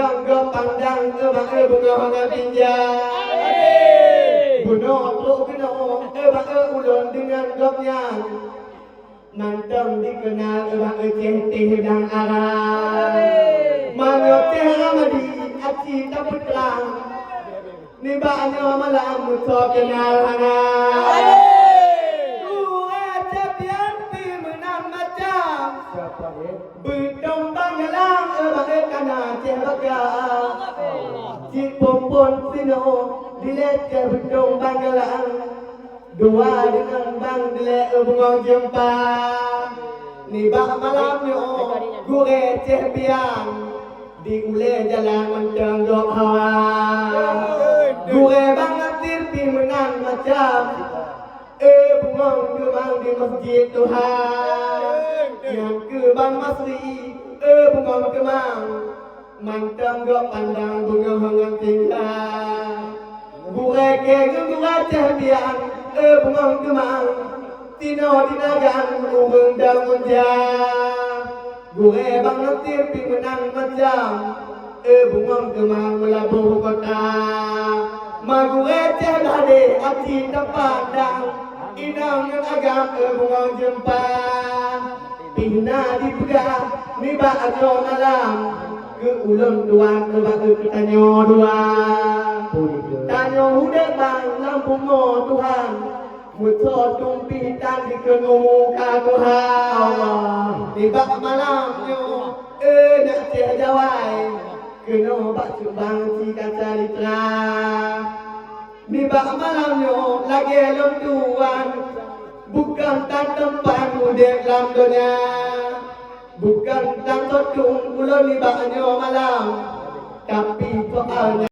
Tangga pandang bunga hangat tinja. Bunuh truk kena ulun dengan gopnya. Mantap dikenal ceh dan arah. Mangap ceh amadi aci taput lang. Ni banyo malam mutok kenal hangat. Betong bangalang kana cehbaga. Cik pompon sino dilet ke betong bangalang. Dua dengan bang dilet bengong jempa. Ni bak malam yo gure ceh biang. Di ule jalan menteng dok hawa. Gure banget tirpi menang macam. Bengong gemang di masjid Tuhan. Yang ke bang masri bengong gemang. Mantang gak pandang bunga hangat tinggal. Gure ke gura cahbian bengong gemang. Tino dinagaan urung dan munjang. Gure bang netir pi menang macam. Bengong gemang melabur kota. Magure cahade ati terpandang. Inang yang agam bengong jempa. Pina dipegang ni bakal malam. Ke ulun tuan ke tanyo dua. Tanyo hude bang lampu mo Tuhan. Muto tumpi tan di muka Tuhan. Di bak malam yo nak cek jawai. Keno bak cubang cika cari terang. Di bak malam yo lagi lom tuan. Bukan tan tempat mudik dalam dunia. Bukan tan totung ulun di baknyo malam. Tapi soalnya